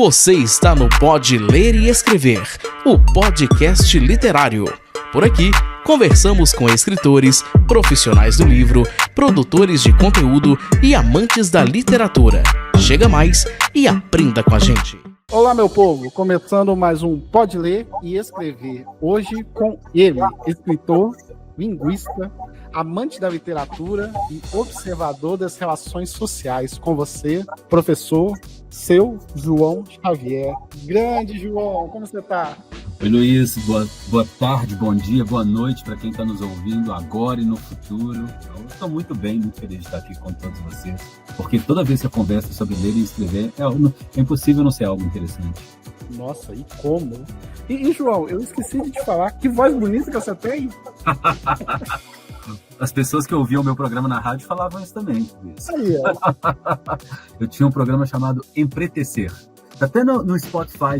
Você está no Pode Ler e Escrever, o podcast literário. Por aqui, conversamos com escritores, profissionais do livro, produtores de conteúdo e amantes da literatura. Chega mais e aprenda com a gente. Olá, meu povo, começando mais um Pode Ler e Escrever. Hoje com ele, escritor, linguista, amante da literatura e observador das relações sociais. Com você, professor, seu João Xavier. Grande João, como você está? Oi, Luiz, boa tarde, bom dia, boa noite para quem está nos ouvindo agora e no futuro. Eu estou muito bem, muito feliz de estar aqui com todos vocês, porque toda vez que eu converso sobre ler e escrever, é impossível não ser algo interessante. Nossa, e como? E João, eu esqueci de te falar, que voz bonita que você tem. As pessoas que ouviam o meu programa na rádio falavam isso também. Aí, ó. Eu tinha um programa chamado Empretecer. Até no Spotify,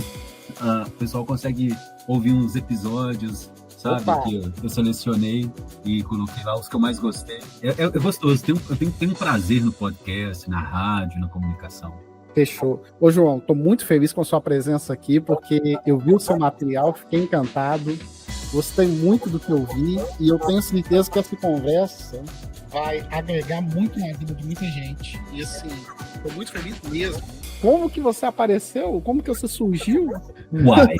o pessoal consegue ouvir uns episódios, sabe? Opa. Que eu selecionei e coloquei lá os que eu mais gostei. É gostoso, eu tenho um prazer no podcast, na rádio, na comunicação. Fechou. Ô, João, tô muito feliz com a sua presença aqui, porque eu vi o seu material, fiquei encantado, gostei muito do que eu vi, e eu tenho certeza que essa conversa vai agregar muito na vida de muita gente. E assim, tô muito feliz mesmo. Como que você apareceu? Como que você surgiu? Uai!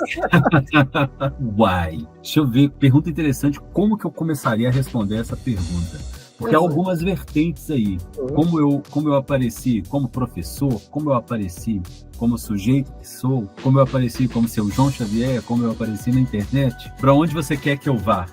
Uai! Deixa eu ver, pergunta interessante, como que eu começaria a responder essa pergunta? Porque há algumas vertentes aí. Como eu apareci como professor, como eu apareci como sujeito que sou, como eu apareci como seu João Xavier, como eu apareci na internet. Para onde você quer que eu vá?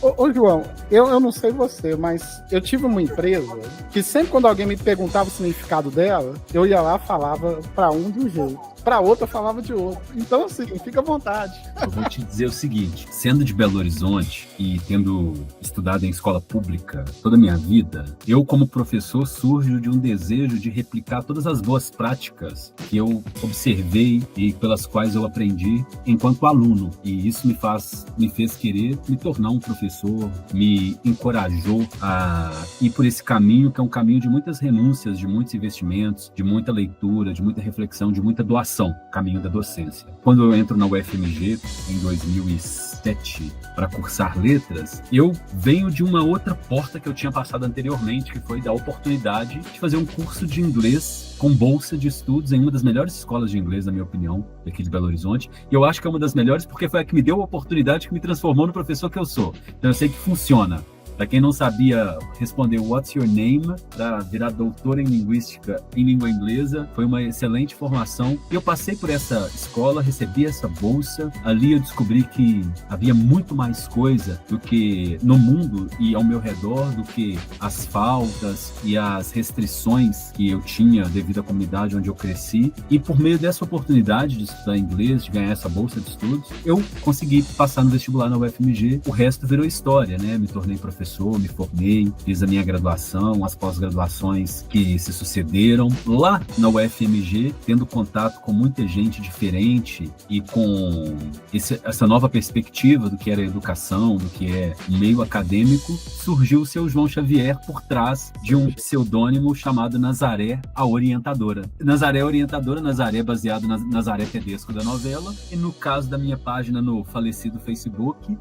Ô João, eu não sei você, mas eu tive uma empresa que sempre quando alguém me perguntava o significado dela, eu ia lá e falava para um de um jeito, para outro eu falava de outro. Então assim, fica à vontade. Eu vou te dizer o seguinte, sendo de Belo Horizonte e tendo estudado em escola pública toda a minha vida, eu como professor surjo de um desejo de replicar todas as boas práticas que eu observei e pelas quais eu aprendi enquanto aluno. E isso me fez querer me tornar um professor, me encorajou a ir por esse caminho, que é um caminho de muitas renúncias, de muitos investimentos, de muita leitura, de muita reflexão, de muita doação, caminho da docência. Quando eu entro na UFMG, em 2007, para cursar letras, eu venho de uma outra porta que eu tinha passado anteriormente, que foi da oportunidade de fazer um curso de inglês com bolsa de estudos em uma das melhores escolas de inglês, na minha opinião, aqui de Belo Horizonte. E eu acho que é uma das melhores porque foi a que me deu a oportunidade, que me transformou no professor que eu sou. Então eu sei que funciona. Para quem não sabia responder What's Your Name, para virar doutor em linguística em língua inglesa, foi uma excelente formação. E eu passei por essa escola, recebi essa bolsa. Ali eu descobri que havia muito mais coisa do que no mundo e ao meu redor, do que as faltas e as restrições que eu tinha devido à comunidade onde eu cresci. E por meio dessa oportunidade de estudar inglês, de ganhar essa bolsa de estudos, eu consegui passar no vestibular na UFMG. O resto virou história, né? Me tornei professor, me formei, fiz a minha graduação, as pós-graduações que se sucederam lá na UFMG, tendo contato com muita gente diferente e com essa nova perspectiva do que era a educação, do que é o meio acadêmico, surgiu o seu João Xavier por trás de um pseudônimo chamado Nazaré, a Orientadora. Nazaré Orientadora, Nazaré baseado na Nazaré Tedesco da novela, e no caso da minha página no falecido Facebook,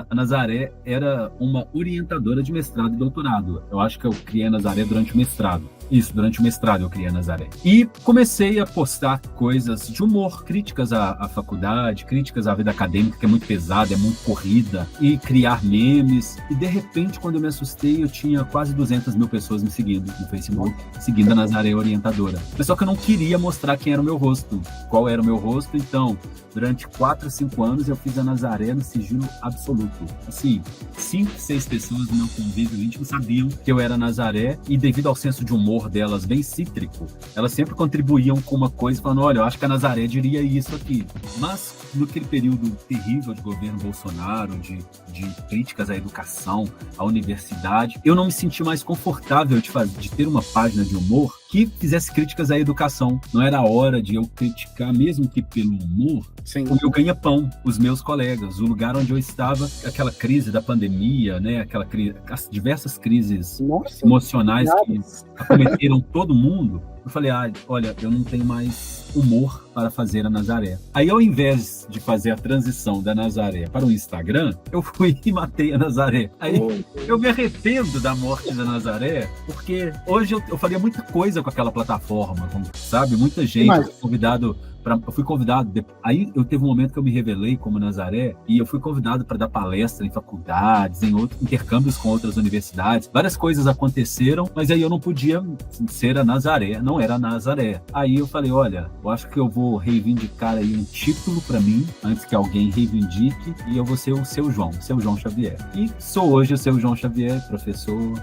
a Nazaré era uma orientadora de mestrado e doutorado. Eu acho que eu criei a Nazaré durante o mestrado. Isso, durante o mestrado eu criei a Nazaré. E comecei a postar coisas de humor, críticas à faculdade, críticas à vida acadêmica, que é muito pesada, é muito corrida, e criar memes. E de repente, quando eu me assustei, eu tinha quase 200 mil pessoas me seguindo no Facebook, seguindo a Nazaré Orientadora. Só que eu não queria mostrar quem era o meu rosto, qual era o meu rosto, então durante 4, 5 anos eu fiz a Nazaré no sigilo absoluto. Assim, 5, 6 pessoas no meu convívio íntimo sabiam que eu era Nazaré, e devido ao senso de humor delas bem cítrico, elas sempre contribuíam com uma coisa, falando, olha, eu acho que a Nazaré diria isso aqui. Mas naquele período terrível de governo Bolsonaro, de críticas à educação, à universidade, eu não me senti mais confortável de ter uma página de humor que fizesse críticas à educação. Não era a hora de eu criticar, mesmo que pelo humor, Sim. o meu ganha-pão, os meus colegas, o lugar onde eu estava, aquela crise da pandemia, né? As diversas crises emocionais que acometeram todo mundo. Eu falei, olha, eu não tenho mais humor para fazer a Nazaré. Aí, ao invés de fazer a transição da Nazaré para o Instagram, eu fui e matei a Nazaré. Aí, eu me arrependo da morte da Nazaré, porque hoje eu faria muita coisa com aquela plataforma, sabe? Muita gente eu fui convidado, aí eu teve um momento que eu me revelei como Nazaré, e eu fui convidado para dar palestra em faculdades, em outros intercâmbios com outras universidades, várias coisas aconteceram, mas aí eu não podia ser a Nazaré, não era a Nazaré. Aí eu falei, olha, eu acho que eu vou reivindicar aí um título para mim, antes que alguém reivindique, e eu vou ser o Seu João Xavier. E sou hoje o Seu João Xavier, professor,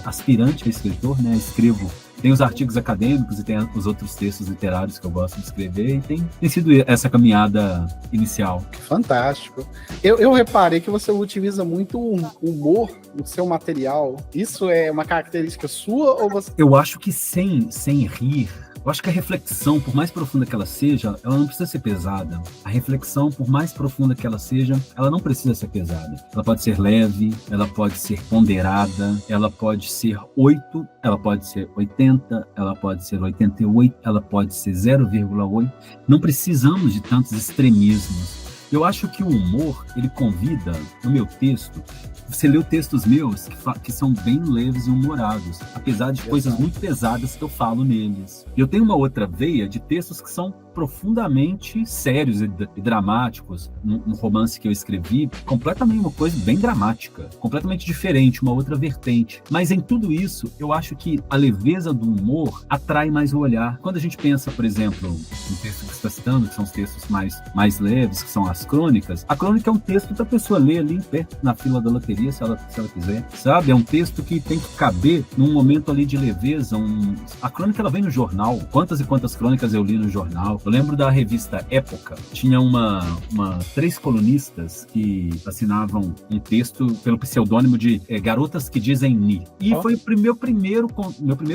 aspirante a escritor, né, escrevo. Tem os artigos acadêmicos e tem os outros textos literários que eu gosto de escrever, e tem sido essa caminhada inicial. Fantástico. Eu reparei que você utiliza muito o humor no seu material. Isso é uma característica sua ou você... Eu acho que sem rir, eu acho que a reflexão, por mais profunda que ela seja, ela não precisa ser pesada. A reflexão, por mais profunda que ela seja, ela não precisa ser pesada. Ela pode ser leve, ela pode ser ponderada, ela pode ser 8, ela pode ser 80, ela pode ser 88, ela pode ser 0,8. Não precisamos de tantos extremismos. Eu acho que o humor, ele convida, no meu texto, você leu textos meus que são bem leves e humorados, apesar de coisas muito pesadas que eu falo neles. Eu tenho uma outra veia de textos que são profundamente sérios e dramáticos. Um romance que eu escrevi, completamente uma coisa bem dramática, completamente diferente, uma outra vertente. Mas em tudo isso, eu acho que a leveza do humor atrai mais o olhar. Quando a gente pensa, por exemplo, no texto que você está citando, que são os textos mais leves, que são as crônicas, a crônica é um texto para a pessoa ler ali em pé, na fila da loteria, se ela quiser, sabe? É um texto que tem que caber num momento ali de leveza. A crônica, ela vem no jornal. Quantas e quantas crônicas eu li no jornal? Eu lembro da revista Época, tinha 3 colunistas que assinavam um texto pelo pseudônimo de Garotas que Dizem Ni. E foi o meu primeiro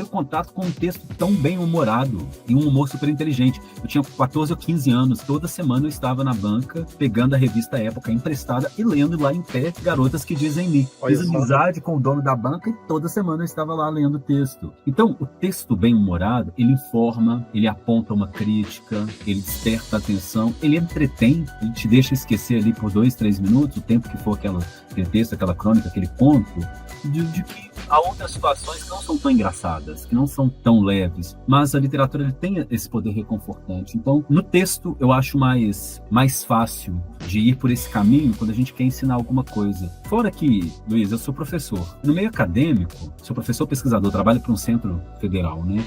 contato com um texto tão bem humorado e um humor super inteligente. Eu tinha 14 ou 15 anos, toda semana eu estava na banca pegando a revista Época emprestada e lendo lá em pé Garotas que Dizem Ni. Fiz amizade com o dono da banca e toda semana eu estava lá lendo o texto. Então, o texto bem humorado, ele informa, ele aponta uma crítica, ele desperta a atenção, ele entretém, ele te deixa esquecer ali por 2, 3 minutos, o tempo que for aquele texto, aquela crônica, aquele conto, de que há outras situações que não são tão engraçadas, que não são tão leves, mas a literatura ele tem esse poder reconfortante. Então, no texto, eu acho mais fácil de ir por esse caminho quando a gente quer ensinar alguma coisa. Fora que, Luiz, eu sou professor. No meio acadêmico, sou professor pesquisador, trabalho para um centro federal, né?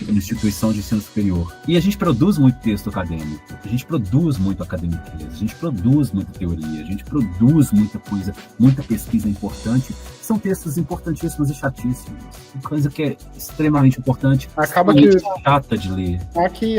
Uma instituição de ensino superior. E a gente produz muito texto acadêmico, a gente produz muito academiquez, a gente produz muita teoria, a gente produz muita coisa, muita pesquisa importante. São textos importantíssimos e chatíssimos. Uma coisa que é extremamente importante, chata de ler.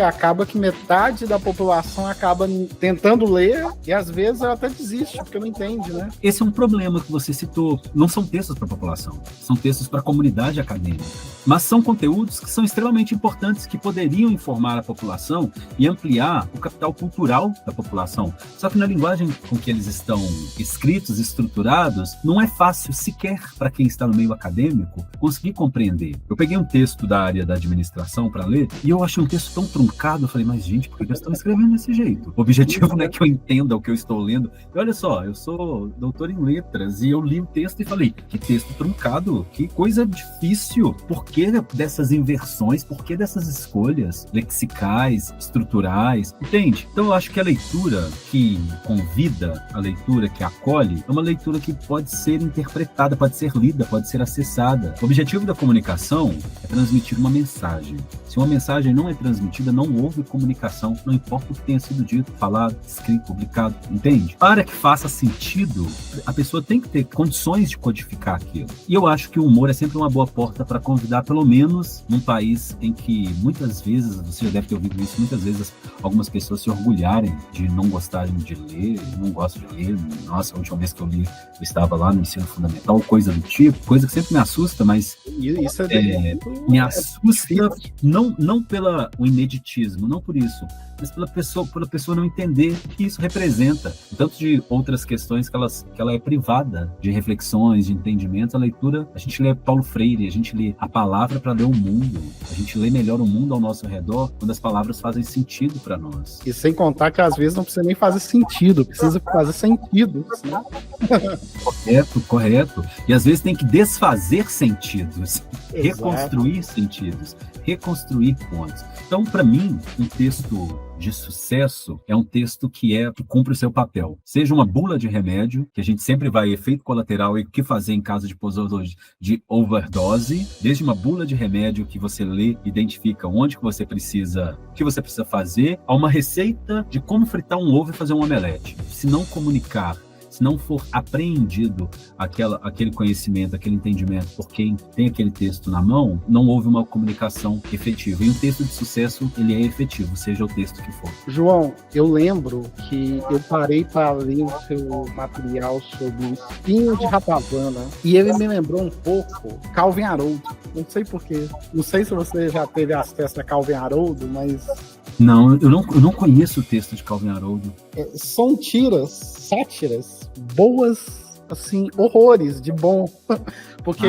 Acaba que metade da população acaba tentando ler e às vezes ela até desiste, porque não entende, né? Esse é um problema que você citou. Não são textos para a população, são textos para a comunidade acadêmica. Mas são conteúdos que são extremamente importantes, que poderiam informar a população e ampliar o capital cultural da população. Só que na linguagem com que eles estão escritos, estruturados, não é fácil sequer para quem está no meio acadêmico conseguir compreender. Eu peguei um texto da área da administração para ler e eu achei um texto tão truncado. Eu falei, mas gente, por que eles estão escrevendo desse jeito? O objetivo não é que eu entenda o que eu estou lendo. E olha só, eu sou doutor em letras e eu li o texto e falei, que texto truncado, que coisa difícil. Por que dessas inversões? Por que dessas escolhas lexicais, estruturais? Entende? Então eu acho que a leitura que convida, a leitura que acolhe, é uma leitura que pode ser interpretada, pode ser lida, pode ser acessada. O objetivo da comunicação é transmitir uma mensagem. Se uma mensagem não é transmitida, não houve comunicação, não importa o que tenha sido dito, falado, escrito, publicado, entende? Para que faça sentido, a pessoa tem que ter condições de codificar aquilo. E eu acho que o humor é sempre uma boa porta para convidar, pelo menos num país em que muitas vezes, você já deve ter ouvido isso, muitas vezes algumas pessoas se orgulharem de não gostarem de ler, não gostam de ler. Nossa, a última vez que eu li, eu estava lá no ensino fundamental, coisa do tipo, coisa que sempre me assusta, mas isso me assusta não pelo ineditismo, não por isso, mas pela pessoa não entender o que isso representa. Tanto de outras questões que ela é privada de reflexões, de entendimentos. A leitura, a gente lê Paulo Freire, a gente lê a palavra para ler o mundo, a gente lê melhor o mundo ao nosso redor quando as palavras fazem sentido para nós. E sem contar que às vezes não precisa nem fazer sentido, precisa fazer sentido, né? Correto. E às vezes tem que desfazer sentidos, Exato. reconstruir sentidos, reconstruir pontos. Então, para mim, um texto de sucesso é um texto que cumpre o seu papel. Seja uma bula de remédio, que a gente sempre vai efeito colateral e o que fazer em caso de overdose, desde uma bula de remédio que você lê, identifica onde que você precisa, o que você precisa fazer, a uma receita de como fritar um ovo e fazer um omelete. Se não comunicar, se não for apreendido aquele conhecimento, aquele entendimento por quem tem aquele texto na mão, não houve uma comunicação efetiva. E um texto de sucesso, ele é efetivo, seja o texto que for. João, eu lembro que eu parei para ler o seu material sobre o espinho de ratazana e ele me lembrou um pouco Calvin Haroldo. Não sei porquê. Não sei se você já teve acesso a Calvin Haroldo, mas... Não, eu não conheço o texto de Calvin Haroldo. São sátiras, boas, assim, horrores de bom. Porque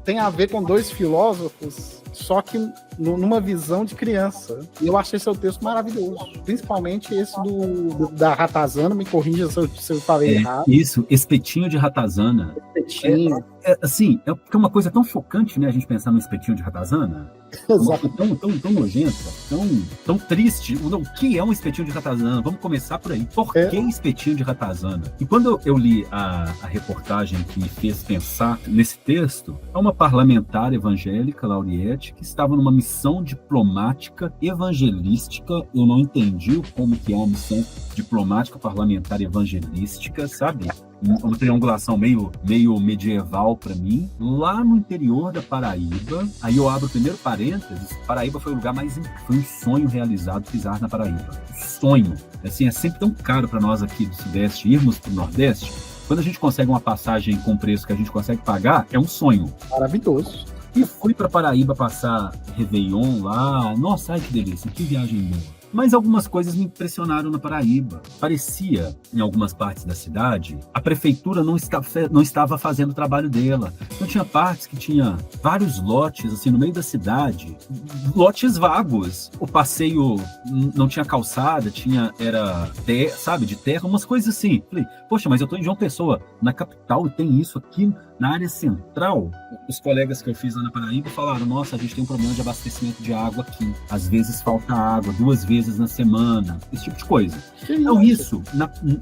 tem a ver com dois filósofos, só que numa visão de criança. E eu achei seu texto maravilhoso. Principalmente esse da ratazana, me corrija se eu falei errado. Isso, espetinho de ratazana. Espetinho. Assim, é uma coisa tão chocante, né, a gente pensar no espetinho de ratazana. Exato. Tão nojenta, tão triste. O que é um espetinho de ratazana? Vamos começar por aí. Por que espetinho de ratazana? E quando eu li a reportagem que me fez pensar nesse texto, é uma parlamentar evangélica, Lauriette, que estava numa missão diplomática evangelística. Eu não entendi como que é uma missão diplomática parlamentar evangelística, sabe? Uma triangulação meio medieval para mim, lá no interior da Paraíba. Aí eu abro o primeiro parênteses, Paraíba foi o lugar foi um sonho realizado pisar na Paraíba. Um sonho. Assim, é sempre tão caro para nós aqui do Sudeste irmos para o Nordeste. Quando a gente consegue uma passagem com preço que a gente consegue pagar, é um sonho. Maravilhoso. E fui para Paraíba passar Réveillon lá. Nossa, ai que delícia, que viagem boa. Mas algumas coisas me impressionaram na Paraíba. Parecia, em algumas partes da cidade, a prefeitura não estava fazendo o trabalho dela. Então tinha partes que tinha vários lotes, assim, no meio da cidade, lotes vagos. O passeio não tinha calçada, era de terra, umas coisas assim. Falei, poxa, mas eu tô em João Pessoa, na capital, e tem isso aqui na área central. Os colegas que eu fiz lá na Paraíba falaram, nossa, a gente tem um problema de abastecimento de água aqui. Às vezes falta água, 2 vezes na semana, esse tipo de coisa. Então isso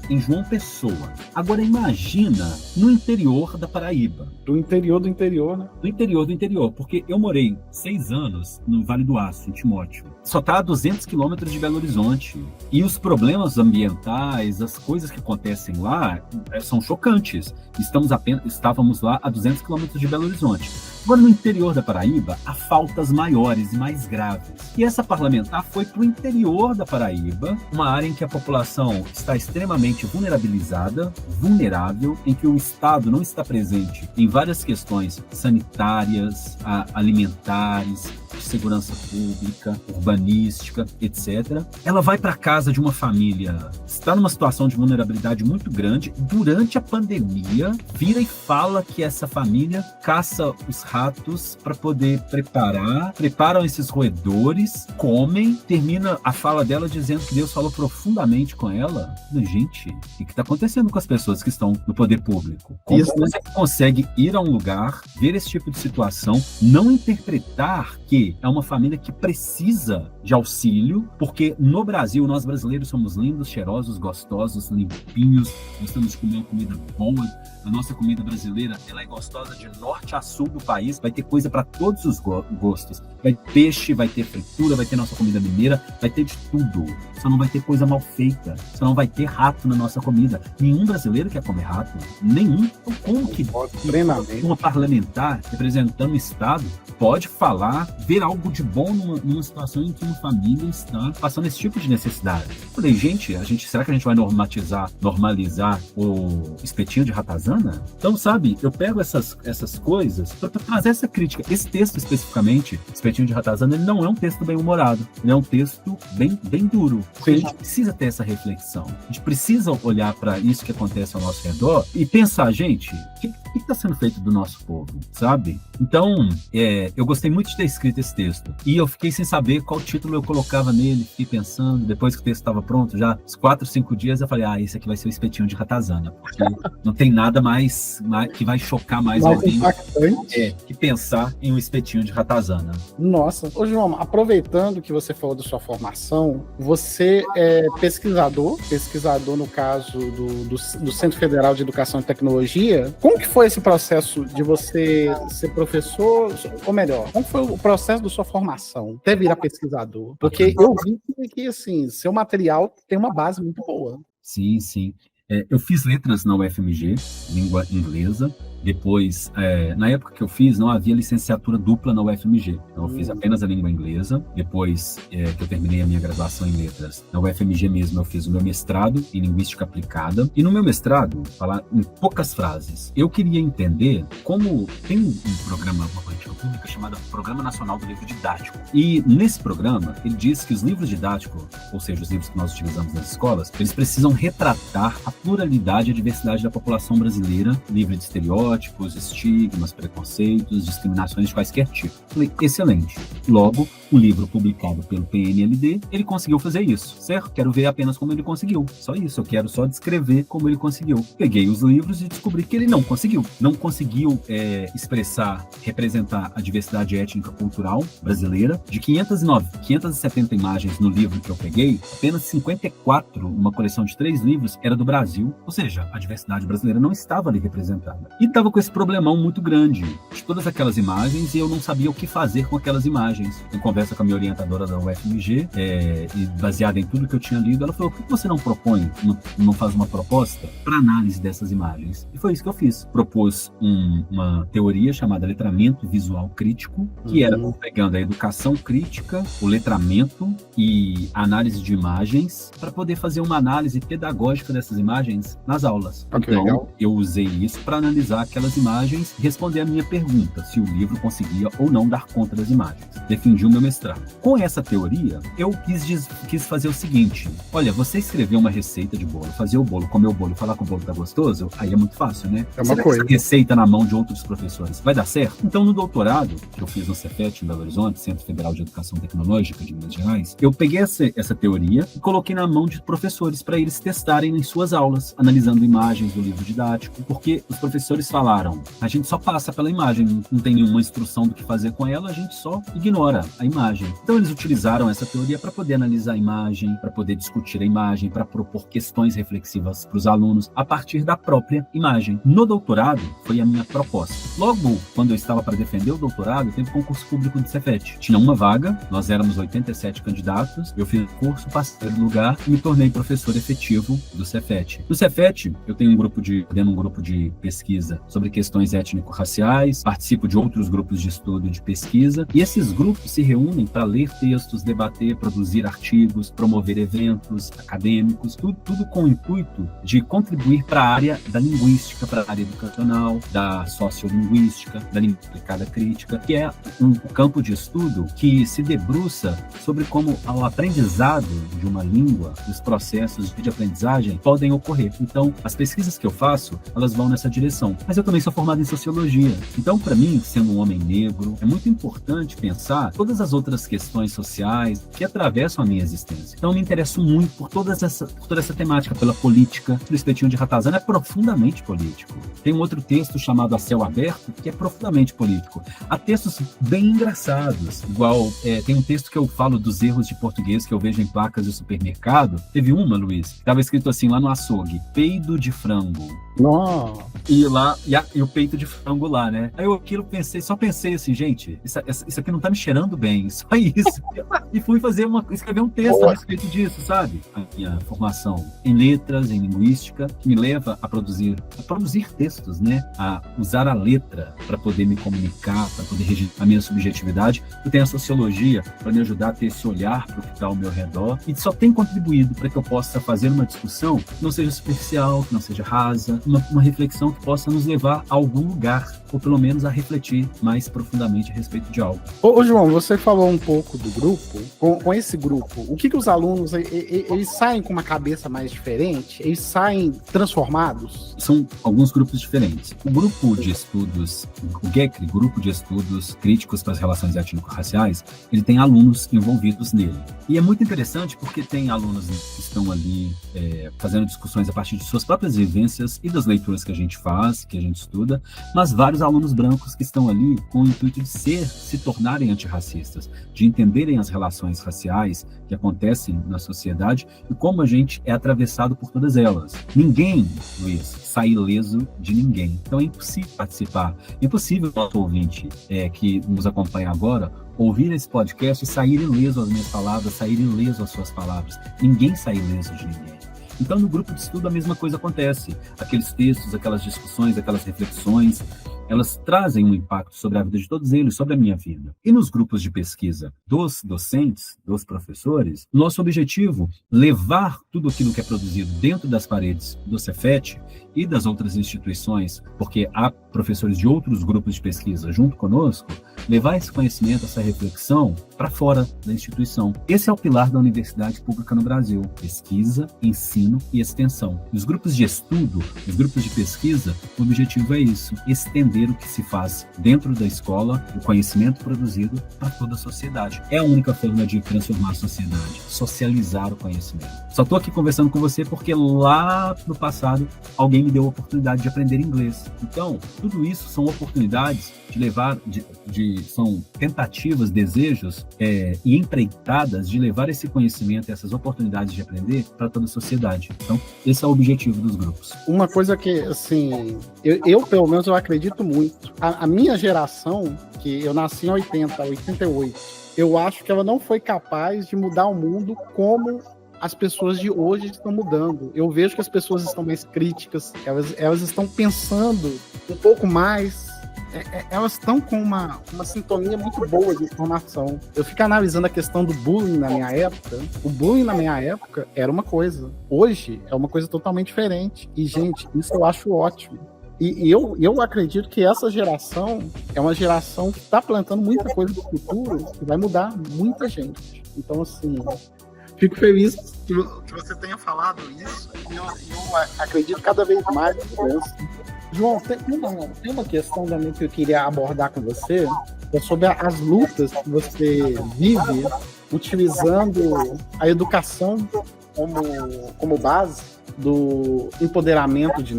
em João Pessoa. Agora imagina no interior da Paraíba. Do interior, né? Do interior, porque eu morei 6 anos no Vale do Aço, em Timóteo. Só está a 200 quilômetros de Belo Horizonte. E os problemas ambientais, as coisas que acontecem lá, são chocantes. Estávamos lá a 200 quilômetros de Belo Horizonte. Agora, no interior da Paraíba, há faltas maiores e mais graves. E essa parlamentar foi para o interior da Paraíba, uma área em que a população está extremamente vulnerável, em que o Estado não está presente em várias questões sanitárias, alimentares, de segurança pública, urbanística, etc. Ela vai para casa de uma família, está numa situação de vulnerabilidade muito grande, durante a pandemia, vira e fala que essa família caça os ratos para poder preparam esses roedores, comem, termina a fala dela dizendo que Deus falou profundamente com ela. Gente, o que está acontecendo com as pessoas que estão no poder público? Como você consegue ir a um lugar, ver esse tipo de situação, não interpretar que é uma família que precisa de auxílio, porque no Brasil, nós brasileiros somos lindos, cheirosos, gostosos, limpinhos, gostamos de comer uma comida boa. A nossa comida brasileira, ela é gostosa de norte a sul do país, vai ter coisa para todos os gostos. Vai ter peixe, vai ter fritura, vai ter nossa comida mineira, vai ter de tudo. Só não vai ter coisa mal feita, só não vai ter rato na nossa comida. Nenhum brasileiro quer comer rato, nenhum. Então como que uma parlamentar representando o Estado pode falar, ver algo de bom numa situação em que uma família está passando esse tipo de necessidade? Eu falei, será que a gente vai normalizar o espetinho de ratazana? Então, sabe, eu pego essas coisas para trazer essa crítica. Esse texto especificamente, Espetinho de Ratazana, ele não é um texto bem humorado, ele é um texto bem duro. Porque a gente precisa ter essa reflexão, a gente precisa olhar para isso que acontece ao nosso redor e pensar, gente, o que está sendo feito do nosso povo, sabe? Então, eu gostei muito de ter escrito esse texto. E eu fiquei sem saber qual título eu colocava nele, fiquei pensando, depois que o texto estava pronto, já uns 4, 5 dias, eu falei, esse aqui vai ser o espetinho de ratazana, porque não tem nada mais que vai chocar mais alguém que pensar em um espetinho de ratazana. Nossa. Ô, João, aproveitando que você falou da sua formação, você é pesquisador no caso do Centro Federal de Educação e Tecnologia. Como que foi esse processo de você ser professor, ou melhor, como foi o processo da sua formação até virar pesquisador? Porque eu vi que assim, seu material tem uma base muito boa. Sim, sim. Eu fiz letras na UFMG, língua inglesa. Depois, na época que eu fiz, não havia licenciatura dupla na UFMG. Então, eu fiz apenas a língua inglesa. Depois que eu terminei a minha graduação em letras, na UFMG mesmo, eu fiz o meu mestrado em linguística aplicada. E no meu mestrado, falar em poucas frases, eu queria entender como tem um programa, uma política pública chamada Programa Nacional do Livro Didático. E nesse programa, ele diz que os livros didáticos, ou seja, os livros que nós utilizamos nas escolas, eles precisam retratar a pluralidade e a diversidade da população brasileira, livre de estereótipos, estigmas, preconceitos, discriminações de quaisquer tipo. Falei, excelente. Logo, o livro publicado pelo PNLD, ele conseguiu fazer isso, certo? Quero ver apenas como ele conseguiu. Só isso, eu quero só descrever como ele conseguiu. Peguei os livros e descobri que ele não conseguiu. Não conseguiu representar a diversidade étnica cultural brasileira. De 570 imagens no livro que eu peguei, apenas 54, uma coleção de 3 livros, era do Brasil. Ou seja, a diversidade brasileira não estava ali representada. E estava com esse problemão muito grande de todas aquelas imagens e eu não sabia o que fazer com aquelas imagens. Em conversa com a minha orientadora da UFMG, e baseada em tudo que eu tinha lido, ela falou, por que você não propõe, não faz uma proposta para análise dessas imagens? E foi isso que eu fiz. Propus uma teoria chamada letramento visual crítico, que era pegando a educação crítica, o letramento e a análise de imagens para poder fazer uma análise pedagógica dessas imagens nas aulas. Então, legal. Eu usei isso para analisar aquelas imagens e responder a minha pergunta, se o livro conseguia ou não dar conta das imagens. Defendi o meu mestrado. Com essa teoria, eu quis fazer o seguinte, olha, você escreveu uma receita de bolo, fazer o bolo, comer o bolo, falar que o bolo tá gostoso, aí é muito fácil, né? É uma coisa. Essa receita na mão de outros professores vai dar certo? Então, no doutorado, que eu fiz no Cefet, em Belo Horizonte, Centro Federal de Educação Tecnológica de Minas Gerais, eu peguei essa teoria e coloquei na mão de professores para eles testarem em suas aulas, analisando imagens do livro didático, porque os professores falaram, a gente só passa pela imagem, não tem nenhuma instrução do que fazer com ela, a gente só ignora a imagem. Então eles utilizaram essa teoria para poder analisar a imagem, para poder discutir a imagem, para propor questões reflexivas para os alunos a partir da própria imagem. No doutorado, foi a minha proposta. Logo, quando eu estava para defender o doutorado, teve concurso público do Cefet. Tinha uma vaga, nós éramos 87 candidatos, eu fiz o curso, passei no lugar e me tornei professor efetivo do Cefet. No Cefet, eu tenho um grupo de pesquisa sobre questões étnico-raciais, participo de outros grupos de estudo e de pesquisa, e esses grupos se reúnem para ler textos, debater, produzir artigos, promover eventos acadêmicos, tudo com o intuito de contribuir para a área da linguística, para a área educacional, da sociolinguística, da língua aplicada crítica, que é um campo de estudo que se debruça sobre como o aprendizado de uma língua, os processos de aprendizagem podem ocorrer. Então, as pesquisas que eu faço, elas vão nessa direção. Mas eu também sou formado em sociologia. Então, para mim, sendo um homem negro, é muito importante pensar todas as outras questões sociais que atravessam a minha existência. Então, eu me interesso muito por toda essa temática, pela política. O Espetinho de Ratazana é profundamente político. Tem um outro texto chamado A Céu Aberto, que é profundamente político. Há textos bem engraçados, igual tem um texto que eu falo dos erros de português que eu vejo em placas de supermercado. Teve uma, Luiz, que estava escrito assim lá no açougue, peido de frango. Nossa. E o peito de frango lá, né? Aí eu só pensei assim, gente, isso aqui não tá me cheirando bem, só isso. E fui escrever um texto a respeito disso, sabe? A minha formação em letras, em linguística, que me leva a produzir textos, né? A usar a letra para poder me comunicar, para poder registrar a minha subjetividade. Eu tenho a sociologia para me ajudar a ter esse olhar para o que está ao meu redor, e só tem contribuído para que eu possa fazer uma discussão que não seja superficial, que não seja rasa, uma reflexão que possa nos levar a algum lugar, ou pelo menos a refletir mais profundamente a respeito de algo. Ô João, você falou um pouco do grupo. Com esse grupo, o que os alunos, eles saem com uma cabeça mais diferente? Eles saem transformados? São alguns grupos diferentes. O grupo de estudos, o GECRI, Grupo de Estudos Críticos para as Relações Étnico-Raciais, ele tem alunos envolvidos nele. E é muito interessante porque tem alunos que estão ali fazendo discussões a partir de suas próprias vivências e das leituras que a gente faz, que a gente estuda, mas vários alunos brancos que estão ali com o intuito de se tornarem antirracistas, de entenderem as relações raciais que acontecem na sociedade e como a gente é atravessado por todas elas. Ninguém, Luiz, sai ileso de ninguém. Então é impossível participar, é impossível o nosso ouvinte que nos acompanha agora ouvir esse podcast e sair ileso às minhas palavras, sair ileso às suas palavras. Ninguém sai ileso de ninguém. Então, no grupo de estudo, a mesma coisa acontece. Aqueles textos, aquelas discussões, aquelas reflexões, elas trazem um impacto sobre a vida de todos eles, sobre a minha vida. E nos grupos de pesquisa dos docentes, dos professores, nosso objetivo é levar tudo aquilo que é produzido dentro das paredes do Cefet e das outras instituições, porque há professores de outros grupos de pesquisa junto conosco, levar esse conhecimento, essa reflexão para fora da instituição. Esse é o pilar da universidade pública no Brasil: pesquisa, ensino e extensão. Nos grupos de estudo, nos grupos de pesquisa, o objetivo é isso: estender o que se faz dentro da escola, o conhecimento produzido para toda a sociedade. É a única forma de transformar a sociedade, socializar o conhecimento. Só estou aqui conversando com você porque lá no passado alguém me deu a oportunidade de aprender inglês. Então, tudo isso são oportunidades de levar, são tentativas, desejos e empreitadas de levar esse conhecimento, essas oportunidades de aprender para toda a sociedade. Então, esse é o objetivo dos grupos. Uma coisa que, assim, eu pelo menos eu acredito muito. A minha geração, que eu nasci em 88, eu acho que ela não foi capaz de mudar o mundo como as pessoas de hoje estão mudando. Eu vejo que as pessoas estão mais críticas, elas estão pensando um pouco mais, elas estão com uma sintonia muito boa de informação. Eu fico analisando a questão do bullying na minha época. O bullying na minha época era uma coisa, hoje é uma coisa totalmente diferente. E, gente, isso eu acho ótimo. E eu acredito que essa geração é uma geração que está plantando muita coisa no futuro que vai mudar muita gente. Então, assim, fico feliz que você tenha falado isso e eu acredito cada vez mais na mudança. João, tem uma questão também que eu queria abordar com você, é sobre as lutas que você vive utilizando a educação como base do empoderamento de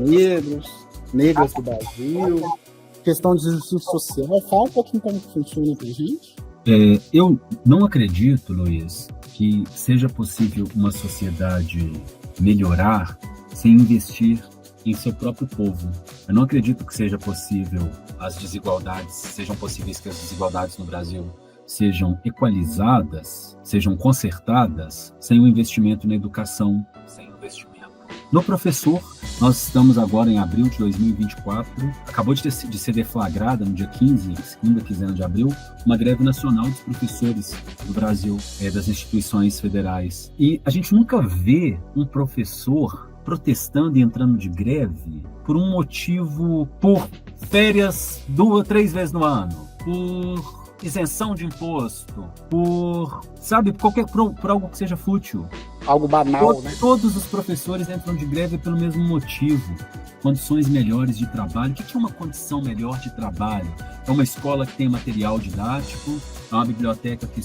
negras do Brasil, questão de justiça social. Fala um pouquinho como funciona pra gente. Eu não acredito, Luiz, que seja possível uma sociedade melhorar sem investir em seu próprio povo. Eu não acredito que seja possível sejam possíveis que as desigualdades no Brasil sejam equalizadas, sejam consertadas, sem o investimento na educação, sem investimento no professor. Nós estamos agora em abril de 2024, acabou de ser deflagrada no dia 15, segunda quinzena de abril, uma greve nacional dos professores do Brasil, das instituições federais. E a gente nunca vê um professor protestando e entrando de greve por um motivo, por férias 2 ou 3 vezes no ano, por isenção de imposto, por algo que seja fútil. Algo banal, né? Todos os professores entram de greve pelo mesmo motivo: condições melhores de trabalho. O que é uma condição melhor de trabalho? É uma escola que tenha material didático, é uma biblioteca que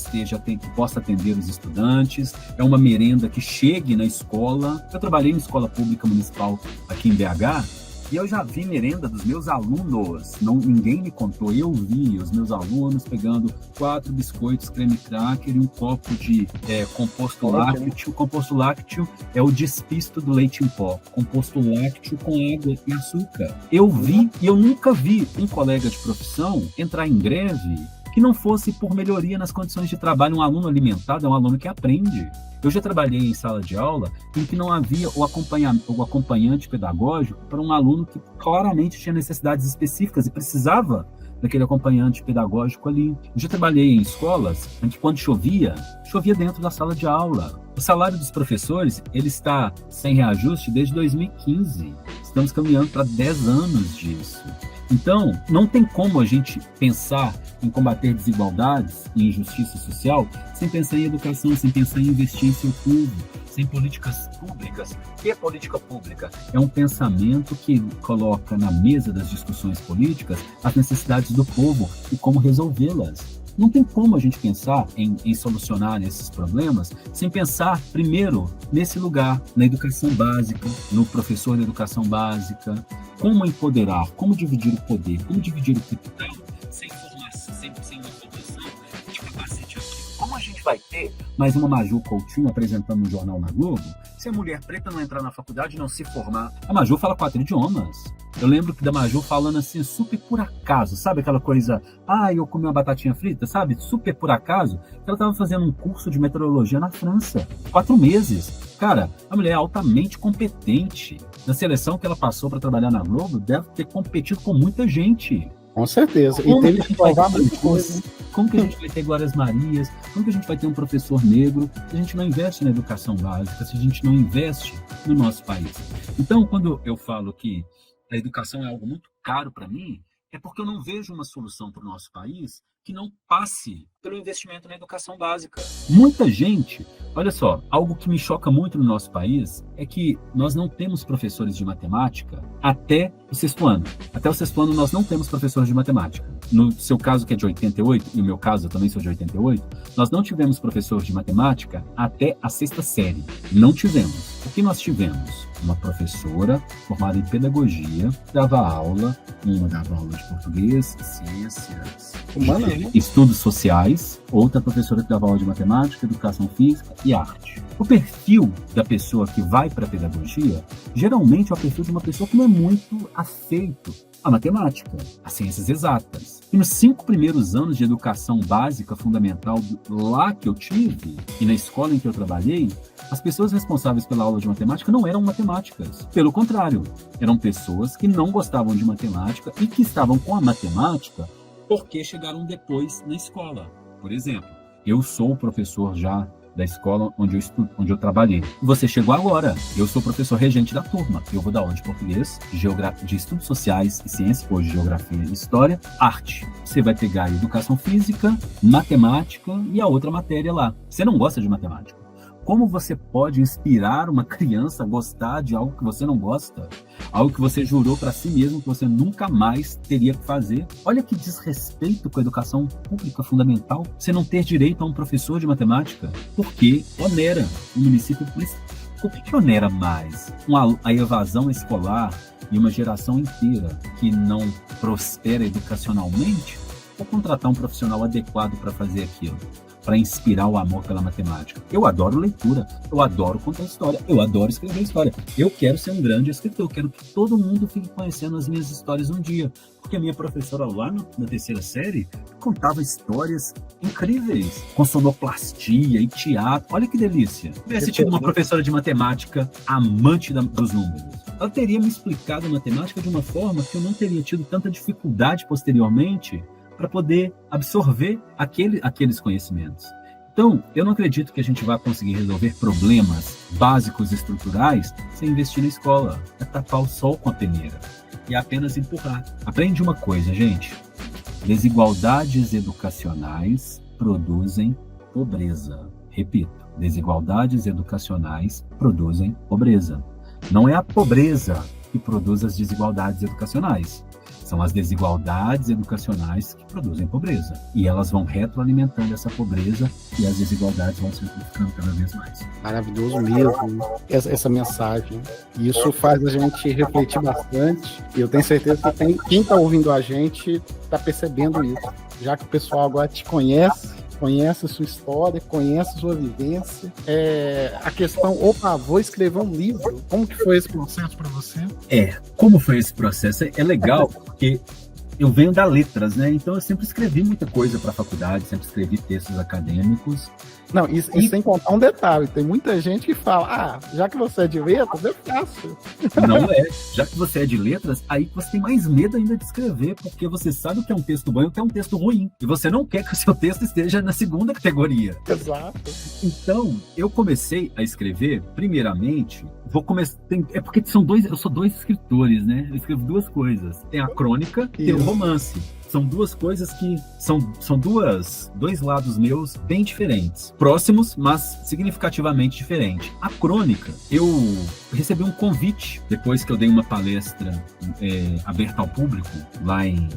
possa atender os estudantes, é uma merenda que chegue na escola. Eu trabalhei em escola pública municipal aqui em BH, e eu já vi merenda dos meus alunos, ninguém me contou, eu vi os meus alunos pegando 4 biscoitos creme cracker e um copo de composto lácteo. O composto lácteo é o despisto do leite em pó, composto lácteo com água e açúcar. Eu vi, e eu nunca vi um colega de profissão entrar em greve que não fosse por melhoria nas condições de trabalho. Um aluno alimentado é um aluno que aprende. Eu já trabalhei em sala de aula em que não havia o acompanhante pedagógico para um aluno que claramente tinha necessidades específicas e precisava daquele acompanhante pedagógico ali. Eu já trabalhei em escolas em que, quando chovia dentro da sala de aula. O salário dos professores, ele está sem reajuste desde 2015. Estamos caminhando para 10 anos disso. Então, não tem como a gente pensar em combater desigualdades e injustiça social sem pensar em educação, sem pensar em investir em seu povo, sem políticas públicas. O que é política pública? É um pensamento que coloca na mesa das discussões políticas as necessidades do povo e como resolvê-las. Não tem como a gente pensar em solucionar esses problemas sem pensar primeiro nesse lugar, na educação básica, no professor da educação básica, como empoderar, como dividir o poder, como dividir o capital, sem formação, sem uma formação de capacete. Como a gente vai ter mais uma Maju Coutinho apresentando um jornal na Globo se a mulher preta não entrar na faculdade e não se formar? A Maju fala 4 idiomas. Eu lembro que da Maju falando assim, super por acaso, sabe aquela coisa, eu comi uma batatinha frita, sabe? Super por acaso, ela estava fazendo um curso de meteorologia na França, 4 meses. Cara, a mulher é altamente competente. Na seleção que ela passou para trabalhar na Globo, deve ter competido com muita gente. Com certeza. E teve que provar muita coisa. Como que a gente vai ter Glórias Marias? Como que a gente vai ter um professor negro se a gente não investe na educação básica, se a gente não investe no nosso país? Então, quando eu falo que a educação é algo muito caro para mim, é porque eu não vejo uma solução para o nosso país que não passe pelo investimento na educação básica. Muita gente, olha só, algo que me choca muito no nosso país é que nós não temos professores de matemática até o 6º ano. Até o 6º ano nós não temos professores de matemática. No seu caso, que é de 88, e o meu caso, eu também sou de 88, nós não tivemos professores de matemática até a 6ª série. Não tivemos. O que nós tivemos? Uma professora formada em pedagogia, dava aula, uma dava aula de português, ciências, estudos sociais, outra professora que dava aula de matemática, educação física e arte. O perfil da pessoa que vai para a pedagogia, geralmente é o perfil de uma pessoa que não é muito afeito à matemática, às ciências exatas. E nos 5 primeiros anos de educação básica fundamental lá que eu tive, e na escola em que eu trabalhei, as pessoas responsáveis pela aula de matemática não eram matemáticas. Pelo contrário, eram pessoas que não gostavam de matemática e que estavam com a matemática porque chegaram depois na escola. Por exemplo, eu sou o professor já da escola onde eu trabalhei. Você chegou agora. Eu sou professor regente da turma. Eu vou dar aula de português, de estudos sociais e ciências, hoje geografia e história, arte. Você vai pegar educação física, matemática e a outra matéria lá. Você não gosta de matemática. Como você pode inspirar uma criança a gostar de algo que você não gosta? Algo que você jurou para si mesmo que você nunca mais teria que fazer? Olha que desrespeito com a educação pública fundamental. Você não ter direito a um professor de matemática. Porque onera o município. Por que onera mais? A evasão escolar e uma geração inteira que não prospera educacionalmente? Ou contratar um profissional adequado para fazer aquilo? Para inspirar o amor pela matemática. Eu adoro leitura, eu adoro contar história, eu adoro escrever história. Eu quero ser um grande escritor, eu quero que todo mundo fique conhecendo as minhas histórias um dia. Porque a minha professora lá na 3ª série contava histórias incríveis, com sonoplastia e teatro. Olha que delícia. Se tivesse tido uma professora de matemática amante dos números, ela teria me explicado a matemática de uma forma que eu não teria tido tanta dificuldade posteriormente para poder absorver aqueles conhecimentos. Então, eu não acredito que a gente vai conseguir resolver problemas básicos e estruturais sem investir na escola. É tapar o sol com a peneira e apenas empurrar. Aprende uma coisa, gente. Desigualdades educacionais produzem pobreza. Repito, desigualdades educacionais produzem pobreza. Não é a pobreza que produz as desigualdades educacionais. São as desigualdades educacionais que produzem pobreza. E elas vão retroalimentando essa pobreza e as desigualdades vão se amplificando cada vez mais. Maravilhoso mesmo essa mensagem. Isso faz a gente refletir bastante. E eu tenho certeza que quem está ouvindo a gente está percebendo isso. Já que o pessoal agora te conhece a sua história, conhece a sua vivência. A questão, vou escrever um livro. Como que foi esse processo para você? Como foi esse processo? É legal, porque eu venho da letras, né? Então eu sempre escrevi muita coisa para a faculdade, sempre escrevi textos acadêmicos. Não, e sem contar um detalhe, tem muita gente que fala, já que você é de letras, é fácil. Não é. Já que você é de letras, aí você tem mais medo ainda de escrever, porque você sabe o que é um texto bom e o que é um texto ruim. E você não quer que o seu texto esteja na segunda categoria. Exato. Então, eu comecei a escrever, primeiramente, é porque eu sou dois escritores, né? Eu escrevo duas coisas. Tem a crônica e tem o romance. São duas coisas que são dois lados meus bem diferentes. Próximos, mas significativamente diferentes. A crônica, eu recebi um convite depois que eu dei uma palestra aberta ao público lá em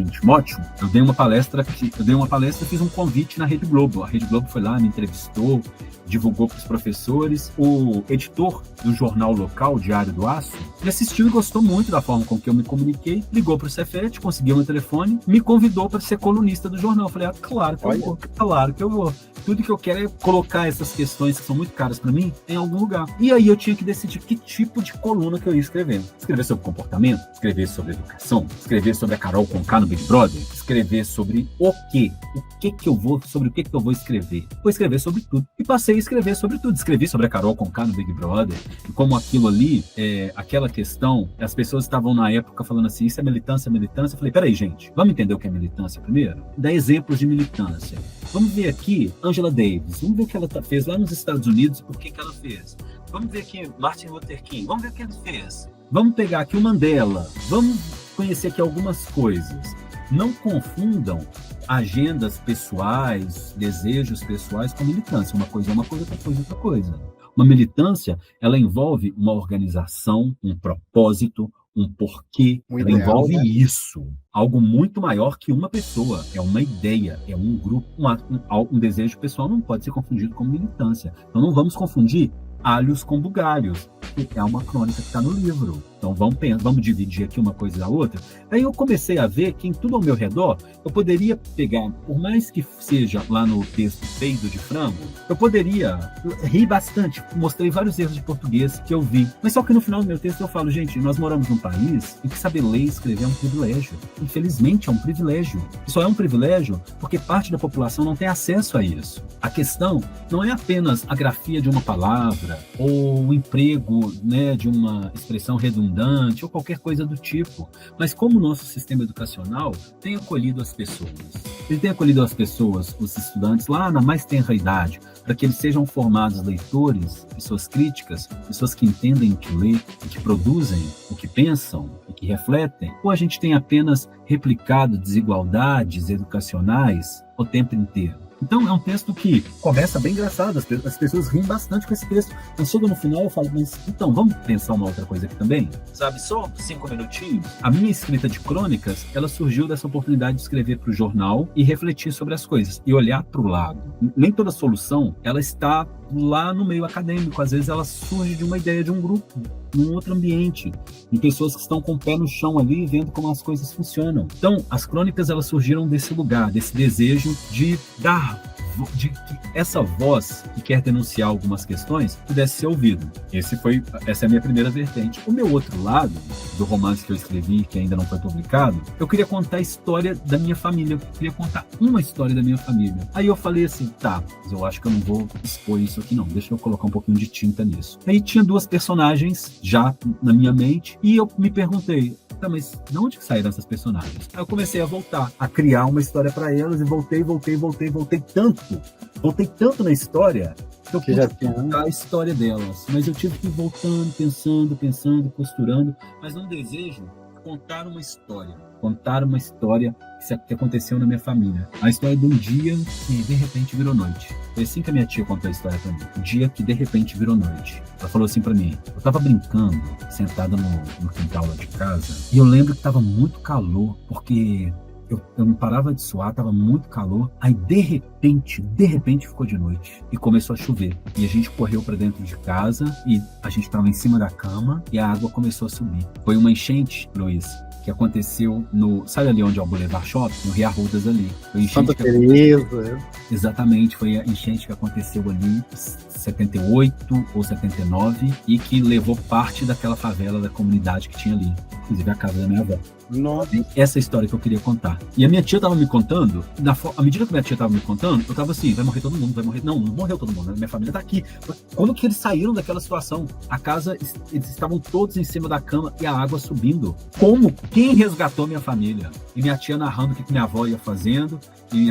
Timóteo. Eu dei uma palestra e fiz um convite na Rede Globo. A Rede Globo foi lá, me entrevistou, divulgou para os professores. O editor do jornal local, Diário do Aço, ele assistiu e gostou muito da forma com que eu me comuniquei, ligou para o Cefete, conseguiu meu telefone, me convidou para ser colunista do jornal. Eu falei, claro que eu vou. Tudo que eu quero é colocar essas questões que são muito caras para mim em algum lugar. E aí eu tinha que decidir que tipo de coluna que eu ia escrever. Escrever sobre comportamento, escrever sobre educação, escrever sobre a Carol Conká no Big Brother, escrever sobre sobre o que eu vou escrever. Vou escrever sobre tudo. E passei a escrever sobre tudo. Escrevi sobre a Carol Conká no Big Brother, e como aquilo ali, aquela questão, as pessoas estavam na época falando assim, isso é militância. Eu falei, peraí, gente, vamos entender o que é militância primeiro? Dar exemplos de militância. Vamos ver aqui Angela Davis, vamos ver o que ela fez lá nos Estados Unidos, por que ela fez. Vamos ver aqui Martin Luther King, vamos ver o que ele fez. Vamos pegar aqui o Mandela, vamos conhecer aqui algumas coisas. Não confundam agendas pessoais, desejos pessoais com militância. Uma coisa é uma coisa, outra coisa é outra coisa. Uma militância, ela envolve uma organização, um propósito, um porquê, ela envolve isso. Algo muito maior que uma pessoa. É uma ideia, é um grupo, um desejo pessoal não pode ser confundido com militância. Então não vamos confundir alhos com bugalhos, que é uma crônica que está no livro. Então vamos dividir aqui uma coisa da outra. Aí eu comecei a ver que em tudo ao meu redor, eu poderia pegar, por mais que seja lá no texto peido de frango, eu poderia rir bastante. Mostrei vários erros de português que eu vi. Mas só que no final do meu texto eu falo, gente, nós moramos num país em que saber ler e escrever é um privilégio. Infelizmente é um privilégio. E só é um privilégio porque parte da população não tem acesso a isso. A questão não é apenas a grafia de uma palavra ou o emprego, né, de uma expressão redundante ou qualquer coisa do tipo, mas como o nosso sistema educacional tem acolhido as pessoas. Ele tem acolhido as pessoas, os estudantes lá na mais tenra idade, para que eles sejam formados leitores, pessoas críticas, pessoas que entendem o que lê, o que produzem, o que pensam, o que refletem, ou a gente tem apenas replicado desigualdades educacionais o tempo inteiro? Então é um texto que começa bem engraçado, as pessoas riem bastante com esse texto. Então chega no final eu falo, mas então, vamos pensar uma outra coisa aqui também? Sabe, só 5 minutinhos? A minha escrita de crônicas, ela surgiu dessa oportunidade de escrever para o jornal e refletir sobre as coisas, e olhar para o lado. Nem toda solução, ela está lá no meio acadêmico, às vezes ela surge de uma ideia de um grupo, num outro ambiente, de pessoas que estão com o pé no chão ali, vendo como as coisas funcionam. Então, as crônicas, elas surgiram desse lugar, desse desejo de que essa voz que quer denunciar algumas questões pudesse ser ouvido. Essa é a minha primeira vertente. O meu outro lado, do romance que eu escrevi, que ainda não foi publicado, eu queria contar a história da minha família. Eu queria contar uma história da minha família. Aí eu falei assim, tá, mas eu acho que eu não vou expor isso aqui não, deixa eu colocar um pouquinho de tinta nisso. Aí tinha 2 personagens já na minha mente, e eu me perguntei, tá, mas de onde saíram essas personagens? Aí eu comecei a voltar, a criar uma história para elas, e voltei tanto na história que eu pude contar a história delas. Mas eu tive que ir voltando, pensando, costurando, mas um desejo de contar uma história que aconteceu na minha família. A história de um dia que de repente virou noite. Foi assim que a minha tia contou a história pra mim. Um dia que de repente virou noite. Ela falou assim pra mim, eu tava brincando, sentada no quintal lá de casa, e eu lembro que tava muito calor, porque eu não parava de suar, tava muito calor. Aí de repente repente ficou de noite e começou a chover. E a gente correu para dentro de casa e a gente estava em cima da cama e a água começou a subir. Foi uma enchente, Luiz, que aconteceu sabe ali onde é o Boulevard Shopping? No Rio Arrudas ali. Foi Santa Teresa. Exatamente, foi a enchente que aconteceu ali 78 ou 79 e que levou parte daquela favela da comunidade que tinha ali, inclusive a casa da minha avó. Nossa. Essa é a história que eu queria contar. E a minha tia tava me contando, à medida que minha tia tava me contando, eu tava assim, vai morrer todo mundo, vai morrer. Não morreu todo mundo, minha família tá aqui. Como que eles saíram daquela situação? A casa, eles estavam todos em cima da cama e a água subindo. Como? Quem resgatou minha família? E minha tia narrando o que minha avó ia fazendo, e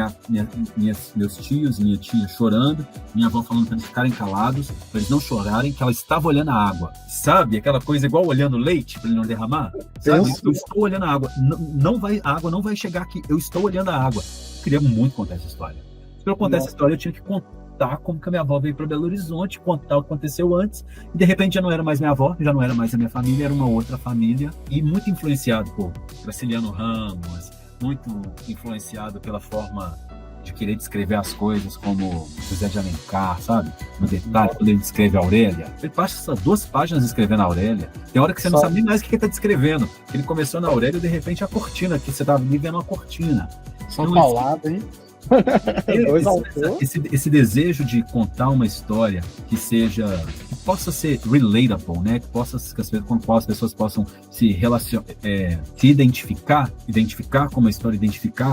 meus tios, minha tia chorando, minha avó falando para eles ficarem calados, para eles não chorarem, que ela estava olhando a água. Sabe? Aquela coisa igual olhando leite para ele não derramar? Sabe? Eu estou olhando a água. A água não vai chegar aqui. Eu estou olhando a água. Eu queria muito contar essa história. Para eu contar essa história, eu tinha que contar como que a minha avó veio para Belo Horizonte, contar o que aconteceu antes. E de repente já não era mais minha avó, já não era mais a minha família, era uma outra família. E muito influenciado por Graciliano Ramos, muito influenciado pela forma de querer descrever as coisas como José de Alencar, sabe? No detalhe, quando ele descreve a Aurélia. Ele passa 2 páginas descrevendo a Aurélia. Tem hora que você não sabe nem mais o que ele está descrevendo. Ele começou na Aurélia e de repente a cortina, que você estava ali vendo uma cortina. São paulados, hein? Esse desejo de contar uma história que possa ser relatable, né? Com a qual as pessoas possam se relacionar, se identificar com uma história,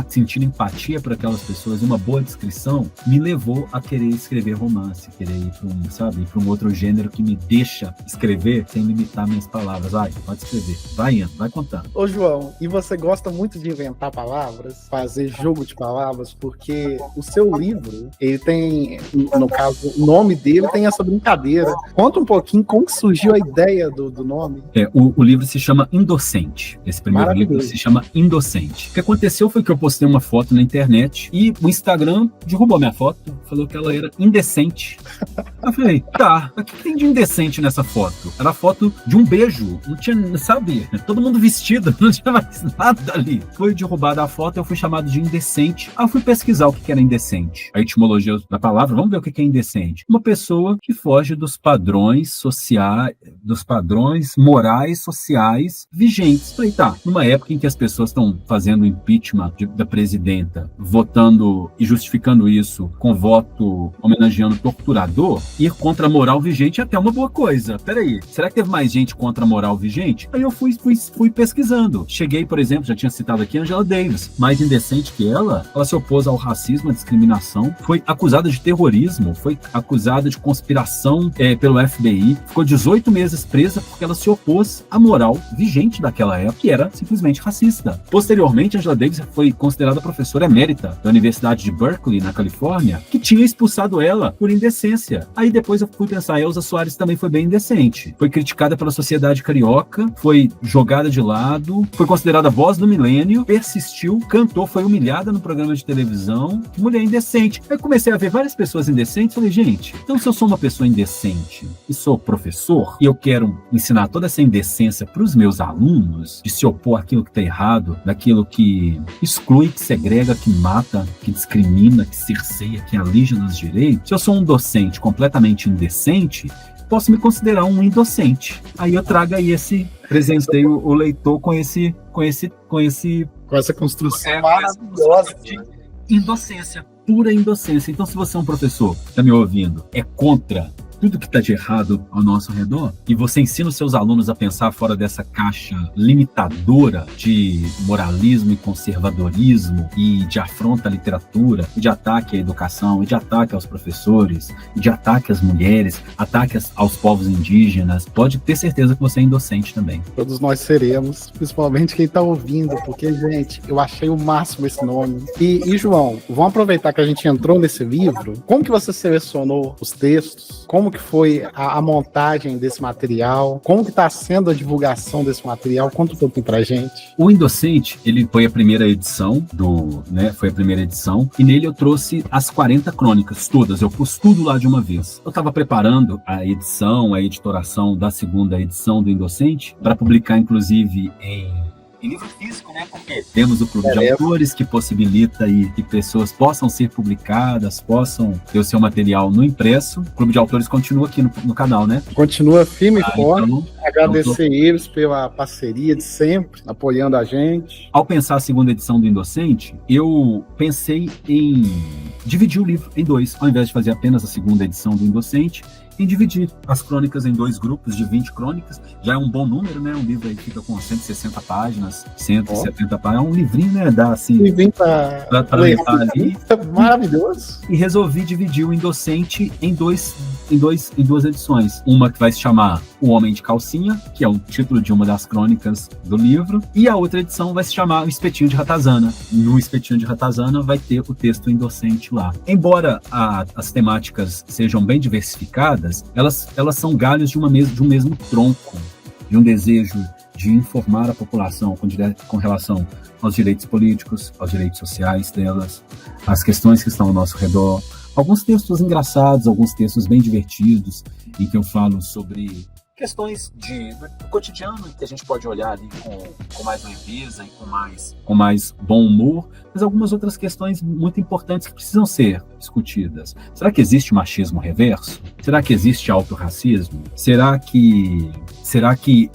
sentir empatia por aquelas pessoas, uma boa descrição, me levou a querer escrever romance, querer ir para um outro gênero que me deixa escrever sem limitar minhas palavras. Vai, pode escrever, vai indo, vai contando. Ô João, e você gosta muito de inventar palavras, fazer jogo de palavras, porque o seu livro, ele tem, no caso, o nome dele tem essa brincadeira. Conta um pouquinho como que surgiu a ideia do nome. O livro se chama Indocente. Esse primeiro livro se chama Indocente. O que aconteceu foi que eu postei uma foto na internet e o Instagram derrubou minha foto, falou que ela era indecente. Eu falei, tá, o que tem de indecente nessa foto? Era a foto de um beijo, não tinha, sabe? Todo mundo vestido, não tinha mais nada ali. Foi derrubada a foto, eu fui chamado de indecente. Aí eu fui pesquisar o que era indecente. A etimologia da palavra, vamos ver o que é indecente. Uma pessoa que foge dos padrões sociais, dos padrões morais, sociais vigentes. Falei, tá, numa época em que as pessoas estão fazendo impeachment da presidenta, votando e justificando isso com voto homenageando torturador, ir contra a moral vigente é até uma boa coisa. Peraí, será que teve mais gente contra a moral vigente? Aí eu fui pesquisando. Cheguei, por exemplo, já tinha citado aqui Angela Davis, mais indecente que ela se opôs ao racismo, à discriminação, foi acusada de terrorismo, foi acusada de conspiração pelo FBI, ficou 18 meses presa porque ela se opôs à moral vigente daquela época, que era simplesmente racista. Posteriormente, Angela Davis foi considerada professora emérita da Universidade de Berkeley, na Califórnia, que tinha expulsado ela por indecência. Aí depois eu fui pensar, Elza Soares também foi bem indecente. Foi criticada pela sociedade carioca, foi jogada de lado, foi considerada voz do milênio, persistiu, cantou, foi humilhada no programa de televisão. Que mulher indecente. Aí comecei a ver várias pessoas indecentes, falei, gente, então se eu sou uma pessoa indecente e sou professor, e eu quero ensinar toda essa indecência para os meus alunos, de se opor àquilo que está errado, daquilo que exclui, que segrega, que mata, que discrimina, que cerceia, que alija nos direitos, se eu sou um docente completamente indecente, posso me considerar um indocente. Aí eu trago aí presentei o leitor com essa construção maravilhosa de indocência, pura indocência. Então, se você é um professor que está me ouvindo, é contra tudo que está de errado ao nosso redor, e você ensina os seus alunos a pensar fora dessa caixa limitadora de moralismo e conservadorismo, e de afronta à literatura, e de ataque à educação, e de ataque aos professores, e de ataque às mulheres, ataque aos povos indígenas, pode ter certeza que você é indocente também. Todos nós seremos, principalmente quem está ouvindo, porque, gente, eu achei o máximo esse nome. E João, vamos aproveitar que a gente entrou nesse livro. Como que você selecionou os textos? Como que foi a montagem desse material? Como que está sendo a divulgação desse material? Conta um pouquinho pra gente. O Indocente, ele foi a primeira edição e nele eu trouxe as 40 crônicas, todas, eu pus tudo lá de uma vez. Eu estava preparando a editoração da segunda edição do Indocente, para publicar, inclusive, em em livro físico, né? Porque temos o Clube de Autores, que possibilita aí que pessoas possam ser publicadas, possam ter o seu material no impresso. O Clube de Autores continua aqui no canal, né? Continua firme e forte. Então, agradecer eles pela parceria de sempre, apoiando a gente. Ao pensar a segunda edição do Indocente, eu pensei em dividir o livro em dois, ao invés de fazer apenas a segunda edição do Indocente, em dividir as crônicas em 2 grupos de 20 crônicas. Já é um bom número, né? Um livro aí fica com 160 páginas, 170 páginas. É um livrinho, né? Dá assim. Livrinho pra levar ali. Maravilhoso. E resolvi dividir o Indocente em duas edições. Uma que vai se chamar O Homem de Calcinha, que é o título de uma das crônicas do livro, e a outra edição vai se chamar O Espetinho de Ratazana. No Espetinho de Ratazana vai ter o texto Indocente lá. Embora as temáticas sejam bem diversificadas, elas são galhos de um mesmo tronco, de um desejo de informar a população com relação aos direitos políticos, aos direitos sociais delas, às questões que estão ao nosso redor. Alguns textos engraçados, alguns textos bem divertidos, em que eu falo sobre questões do cotidiano, que a gente pode olhar ali com mais leveza e com mais bom humor, mas algumas outras questões muito importantes que precisam ser discutidas. Será que existe machismo reverso? Será que existe autorracismo? Será que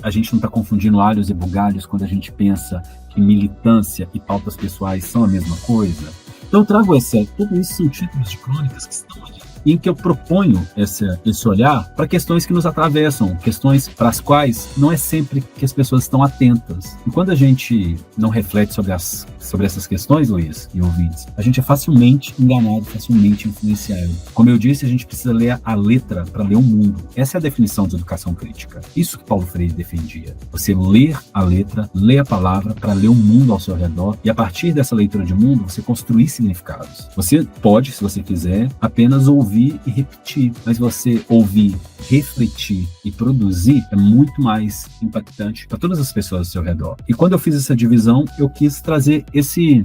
a gente não está confundindo alhos e bugalhos quando a gente pensa que militância e pautas pessoais são a mesma coisa? Então eu trago tudo isso são títulos de crônicas que estão ali, em que eu proponho esse olhar para questões que nos atravessam, questões para as quais não é sempre que as pessoas estão atentas. E quando a gente não reflete sobre essas questões, Luiz e ouvintes, a gente é facilmente enganado, facilmente influenciado. Como eu disse, a gente precisa ler a letra para ler o mundo. Essa é a definição de educação crítica. Isso que Paulo Freire defendia. Você ler a letra, ler a palavra para ler o mundo ao seu redor e a partir dessa leitura de mundo, você construir significados. Você pode, se você quiser, apenas ouvir e repetir, mas você ouvir, refletir e produzir é muito mais impactante para todas as pessoas ao seu redor. E quando eu fiz essa divisão, eu quis trazer esse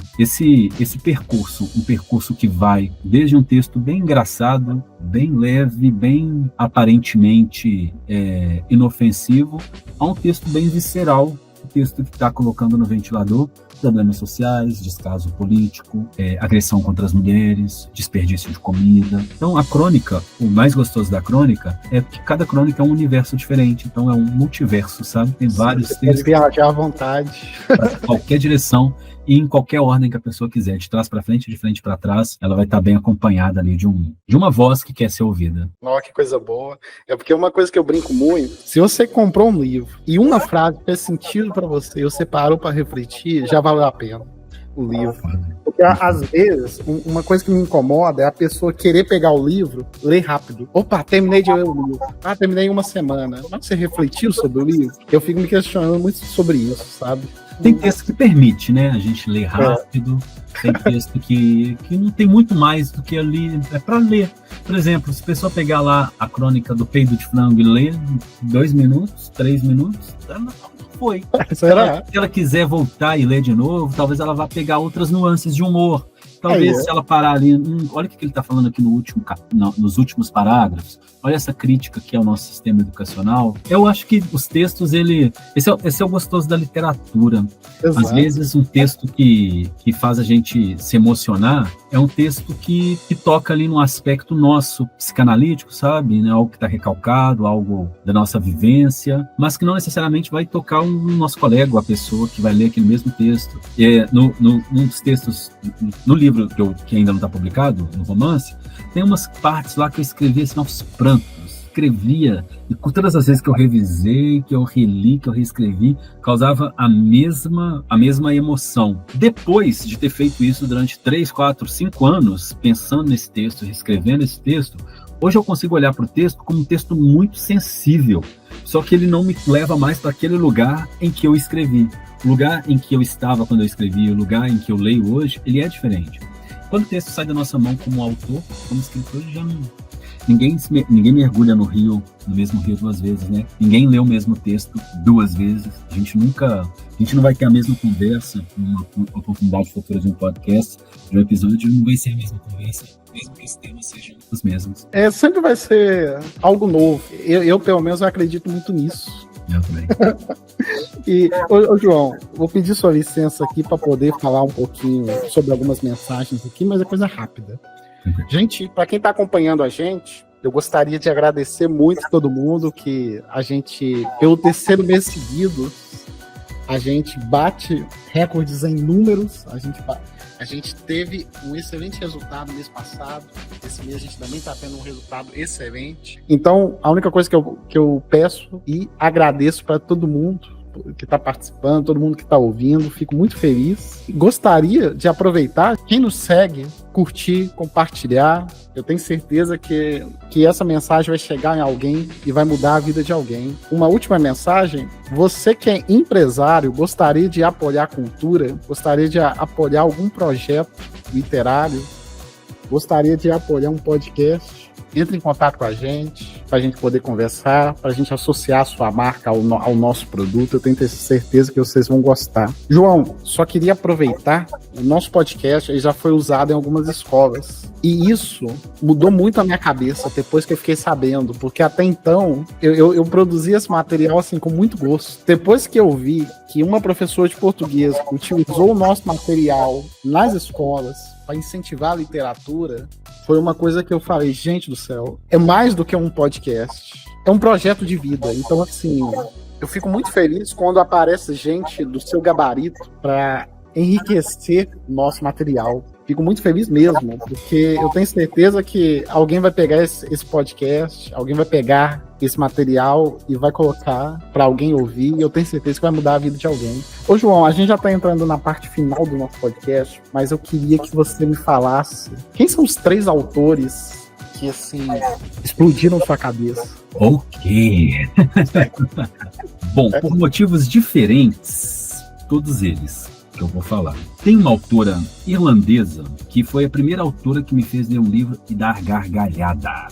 percurso, um percurso que vai desde um texto bem engraçado, bem leve, bem aparentemente inofensivo, a um texto bem visceral, um texto que está colocando no ventilador problemas sociais, descaso político, agressão contra as mulheres, desperdício de comida. Então a crônica, o mais gostoso da crônica é que cada crônica é um universo diferente, então é um multiverso, sabe? Tem vários textos. Pode viajar à vontade. Para qualquer direção e em qualquer ordem que a pessoa quiser, de trás para frente, de frente para trás, ela vai estar bem acompanhada ali de uma voz que quer ser ouvida. Nossa, que coisa boa. É porque uma coisa que eu brinco muito, se você comprou um livro e uma frase fez sentido para você, você parou para refletir, já valeu a pena o livro. Porque às vezes, uma coisa que me incomoda é a pessoa querer pegar o livro, ler rápido. Opa, terminei de ler o livro. Terminei em uma semana. Mas você refletiu sobre o livro? Eu fico me questionando muito sobre isso, sabe? Tem texto que permite, né, a gente ler rápido, tem texto que não tem muito mais do que ali, é para ler. Por exemplo, se a pessoa pegar lá a crônica do Peido de Frango e ler 2 minutos, 3 minutos, ela não foi. Se ela quiser voltar e ler de novo, talvez ela vá pegar outras nuances de humor. Talvez se ela parar ali, olha o que ele está falando aqui nos últimos parágrafos, olha essa crítica que é o nosso sistema educacional. Eu acho que os textos, esse é o gostoso da literatura. Exato. Às vezes um texto que faz a gente se emocionar é um texto que toca ali num aspecto nosso psicanalítico, sabe? Né? Algo que está recalcado, algo da nossa vivência, mas que não necessariamente vai tocar o nosso colega, a pessoa que vai ler aquele mesmo texto. Num dos textos, no livro que ainda não está publicado, no romance, tem umas partes lá que eu escrevi assim, aos prantos. Escrevia, e todas as vezes que eu revisei, que eu reli, que eu reescrevi, causava a mesma emoção. Depois de ter feito isso durante 3, 4, 5 anos, pensando nesse texto, reescrevendo esse texto, hoje eu consigo olhar para o texto como um texto muito sensível, só que ele não me leva mais para aquele lugar em que eu escrevi. O lugar em que eu estava quando eu escrevi, o lugar em que eu leio hoje, ele é diferente. Quando o texto sai da nossa mão como autor, como escritor, já não... Ninguém mergulha no mesmo rio 2 vezes, né? Ninguém lê o mesmo texto 2 vezes. A gente não vai ter a mesma conversa numa oportunidade futura de um podcast, de um episódio, não vai ser a mesma conversa, mesmo que os temas sejam os mesmos. Sempre vai ser algo novo. Eu pelo menos, acredito muito nisso. Eu também. E, ô, João, vou pedir sua licença aqui para poder falar um pouquinho sobre algumas mensagens aqui, mas é coisa rápida. Gente, para quem está acompanhando a gente, eu gostaria de agradecer muito a todo mundo que a gente, pelo terceiro mês seguido, a gente bate recordes em números, a gente teve um excelente resultado no mês passado, esse mês a gente também está tendo um resultado excelente. Então, a única coisa que eu peço e agradeço para todo mundo que está participando, todo mundo que está ouvindo, fico muito feliz. Gostaria de aproveitar, quem nos segue, curtir, compartilhar. Eu tenho certeza que essa mensagem vai chegar em alguém e vai mudar a vida de alguém. Uma última mensagem: você que é empresário, gostaria de apoiar a cultura, gostaria de apoiar algum projeto literário, gostaria de apoiar um podcast, entre em contato com a gente, para a gente poder conversar, para a gente associar a sua marca ao nosso produto. Eu tenho certeza que vocês vão gostar. João, só queria aproveitar, o nosso podcast ele já foi usado em algumas escolas. E isso mudou muito a minha cabeça depois que eu fiquei sabendo, porque até então eu produzia esse material assim com muito gosto. Depois que eu vi que uma professora de português utilizou o nosso material nas escolas para incentivar a literatura, foi uma coisa que eu falei, gente do céu, é mais do que um podcast, é um projeto de vida. Então, assim, eu fico muito feliz quando aparece gente do seu gabarito para enriquecer o nosso material. Fico muito feliz mesmo, porque eu tenho certeza que alguém vai pegar esse podcast, alguém vai pegar esse material e vai colocar para alguém ouvir, e eu tenho certeza que vai mudar a vida de alguém. Ô, João, a gente já está entrando na parte final do nosso podcast, mas eu queria que você me falasse quem são os 3 autores que, assim, explodiram sua cabeça. Ok. Bom, por motivos diferentes, todos eles que eu vou falar. Tem uma autora irlandesa que foi a primeira autora que me fez ler um livro e dar gargalhada.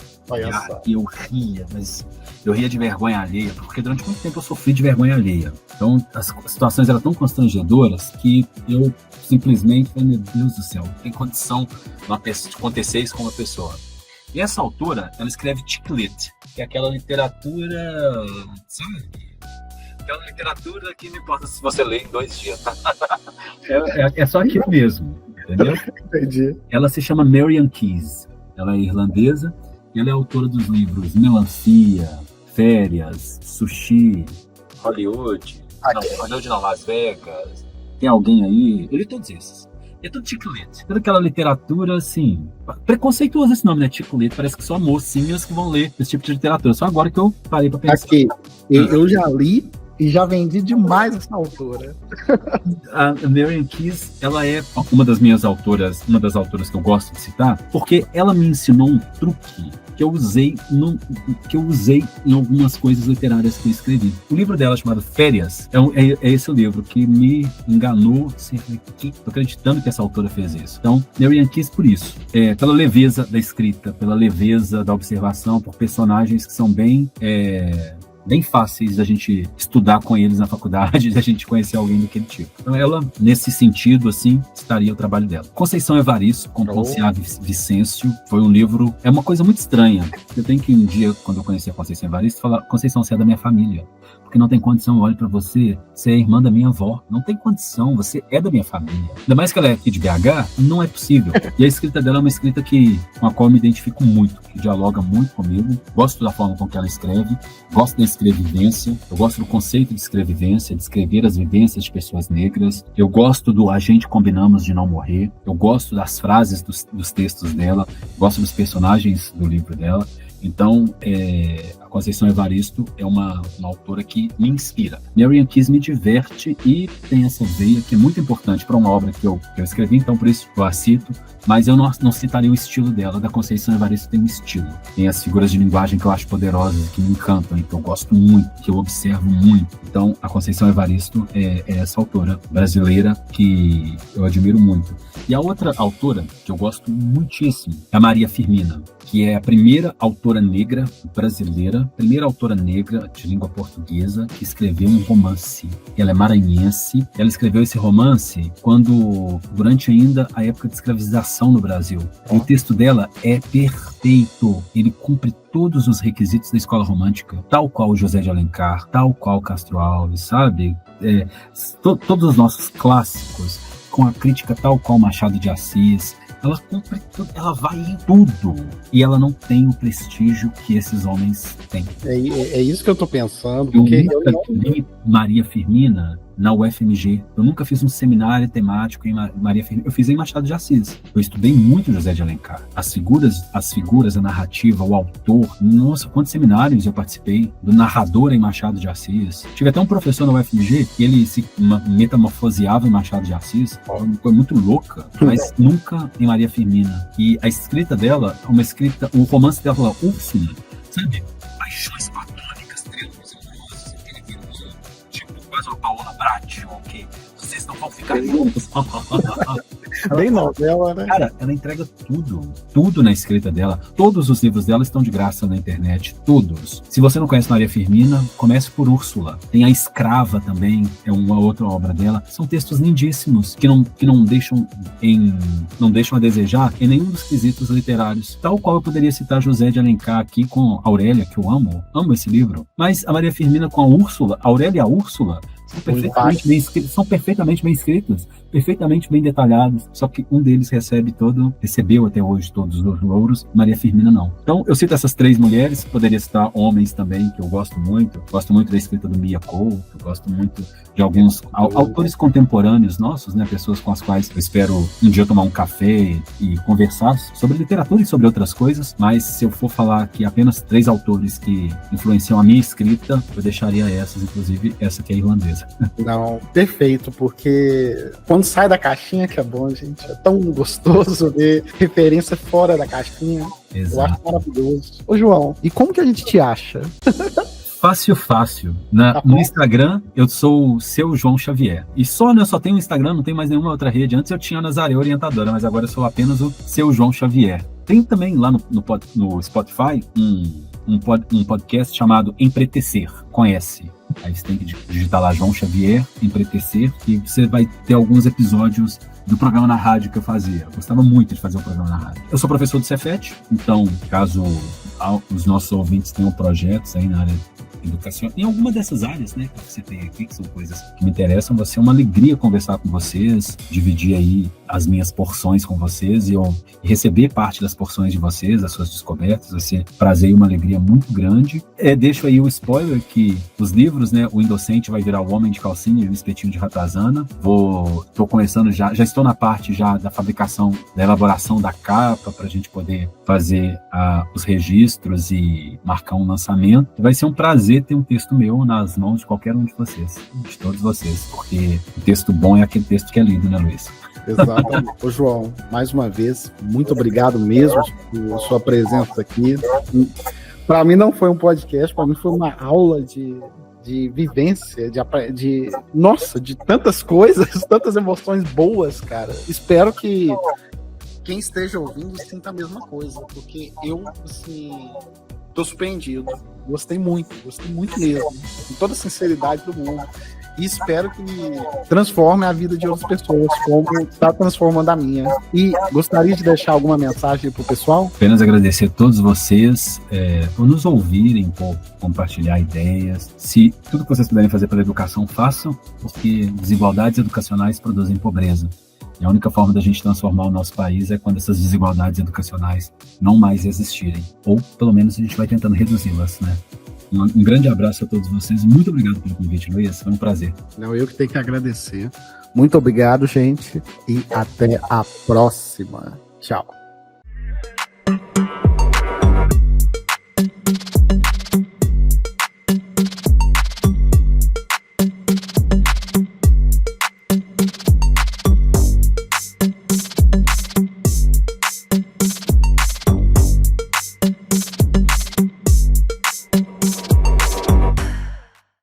E eu ria, mas eu ria de vergonha alheia, porque durante muito tempo eu sofri de vergonha alheia. Então as situações eram tão constrangedoras que eu simplesmente falei, meu Deus do céu, tem condição de acontecer isso com uma pessoa. E essa autora, ela escreve chick lit, que é aquela literatura, sabe? Aquela literatura que não importa se você lê em 2 dias, tá? É só aquilo mesmo, entendeu? Entendi. Ela se chama Marian Keyes, ela é irlandesa, e ela é autora dos livros Melancia, Férias, Sushi, Hollywood, não, Las Vegas, Tem Alguém Aí, eu li todos esses. É tudo chick lit, toda aquela literatura, assim, preconceituoso esse nome, né, chick lit, parece que só mocinhas que vão ler esse tipo de literatura, só agora que eu parei pra pensar. Aqui, eu já li e já vendi demais essa autora. A Marian Keyes, ela é uma das autoras que eu gosto de citar, porque ela me ensinou um truque que eu usei em algumas coisas literárias que eu escrevi. O livro dela, chamado Férias, é esse livro que me enganou. Assim, tô acreditando que essa autora fez isso. Então, Marian Keyes, por isso. Pela leveza da escrita, pela leveza da observação, por personagens que são bem fáceis da gente estudar com eles na faculdade, da gente conhecer alguém daquele tipo. Então ela, nesse sentido, assim, estaria o trabalho dela. Conceição Evaristo, com Ponciá Vicêncio, foi um livro, é uma coisa muito estranha. Eu tenho que um dia, quando eu conheci a Conceição Evaristo, falar, Conceição, você é da minha família. Porque não tem condição, eu olho pra você é a irmã da minha avó. Não tem condição, você é da minha família. Ainda mais que ela é aqui de BH, não é possível. E a escrita dela é uma escrita com a qual eu me identifico muito, que dialoga muito comigo. Gosto da forma com que ela escreve, gosto da escrevivência, eu gosto do conceito de escrevivência, de escrever as vivências de pessoas negras. Eu gosto do A Gente Combinamos de Não Morrer. Eu gosto das frases dos textos dela, gosto dos personagens do livro dela. Então, a Conceição Evaristo é uma autora que me inspira. Marian Keyes me diverte e tem essa veia que é muito importante para uma obra que eu escrevi, então por isso eu a cito, mas eu não citaria o estilo dela. Da Conceição Evaristo tem um estilo. Tem as figuras de linguagem que eu acho poderosas, que me encantam, que eu gosto muito, que eu observo muito. Então, a Conceição Evaristo é essa autora brasileira que eu admiro muito. E a outra autora que eu gosto muitíssimo é a Maria Firmina, que é a primeira autora negra brasileira primeira autora negra de língua portuguesa que escreveu um romance. Ela é maranhense. Ela escreveu esse romance durante ainda a época de escravização no Brasil. E o texto dela é perfeito. Ele cumpre todos os requisitos da escola romântica, tal qual José de Alencar, tal qual Castro Alves, sabe? Todos os nossos clássicos, com a crítica tal qual Machado de Assis. Ela cumpre tudo, ela vai em tudo. E ela não tem o prestígio que esses homens têm. É isso que eu tô pensando. Eu Porque nunca li Maria Firmina na UFMG. Eu nunca fiz um seminário temático em Maria Firmina. Eu fiz em Machado de Assis. Eu estudei muito José de Alencar. As figuras, a narrativa, o autor. Nossa, quantos seminários eu participei do narrador em Machado de Assis. Tive até um professor na UFMG que ele se metamorfoseava em Machado de Assis. Foi muito louca, mas nunca em Maria Firmina. E a escrita dela, o romance dela, Úrsula, sabe? Paixões platônicas, triângulos amorosos, tipo quase uma Paola Bratti, ok? Vocês não vão ficar juntos. bem novela, né? Cara, ela entrega tudo na escrita dela. Todos os livros dela estão de graça na internet, todos. Se você não conhece Maria Firmina, comece por Úrsula. Tem A Escrava também, é uma outra obra dela. São textos lindíssimos, que não deixam a desejar em nenhum dos quesitos literários. Tal qual eu poderia citar José de Alencar aqui com Aurélia, que eu amo esse livro. Mas a Maria Firmina com a Úrsula, Aurélia e a Úrsula, são perfeitamente bem escritos, perfeitamente bem detalhados, só que um deles recebeu até hoje todos os louros, Maria Firmina não. Então eu cito essas três mulheres, poderia citar homens também, que eu gosto muito da escrita do Mia Couto, gosto muito de alguns autores contemporâneos nossos, né, pessoas com as quais eu espero um dia tomar um café e conversar sobre literatura e sobre outras coisas, mas se eu for falar aqui apenas 3 autores que influenciam a minha escrita, eu deixaria essas, inclusive essa que é irlandesa. Não, perfeito, porque quando sai da caixinha que é bom, gente. É tão gostoso ver referência fora da caixinha. Exato. Eu acho maravilhoso. Ô, João, e como que a gente te acha? Fácil. No Instagram, eu sou o Seu João Xavier. E só tenho o Instagram, não tenho mais nenhuma outra rede. Antes eu tinha a Nazaré Orientadora, mas agora eu sou apenas o Seu João Xavier. Tem também lá no Spotify um podcast chamado Empretecer, com S. Aí você tem que digitar lá João Xavier, Empretecer, e você vai ter alguns episódios do programa na rádio que eu fazia. Eu gostava muito de fazer o programa na rádio. Eu sou professor do Cefet, então, caso os nossos ouvintes tenham projetos aí na área educacional, em alguma dessas áreas, né, que você tem aqui, que são coisas que me interessam, vai ser uma alegria conversar com vocês, dividir aí as minhas porções com vocês e receber parte das porções de vocês, as suas descobertas. Vai ser prazer e uma alegria muito grande. Deixo aí o spoiler que os livros, né, o Indocente vai virar O Homem de Calcinha e o Espetinho de Ratazana. Tô começando já estou na parte já da fabricação, da elaboração da capa, para a gente poder fazer os registros e marcar um lançamento. Vai ser um prazer ter um texto meu nas mãos de qualquer um de vocês, de todos vocês, porque o texto bom é aquele texto que é lido, né, Luiz? Exatamente. Ô, João, mais uma vez, muito obrigado mesmo por sua presença aqui. Para mim não foi um podcast, para mim foi uma aula de vivência, de tantas coisas, tantas emoções boas, cara. Espero que quem esteja ouvindo sinta a mesma coisa, porque eu, assim, tô surpreendido. Gostei muito mesmo, com toda a sinceridade do mundo. E espero que transforme a vida de outras pessoas, como está transformando a minha. E gostaria de deixar alguma mensagem para o pessoal? Apenas agradecer a todos vocês por nos ouvirem, por compartilhar ideias. Se tudo que vocês puderem fazer pela educação, façam, porque desigualdades educacionais produzem pobreza. E a única forma da gente transformar o nosso país é quando essas desigualdades educacionais não mais existirem. Ou, pelo menos, a gente vai tentando reduzi-las, né? Um grande abraço a todos vocês. Muito obrigado pelo convite, Luiz. Foi um prazer. Não, eu que tenho que agradecer. Muito obrigado, gente. E até a próxima. Tchau.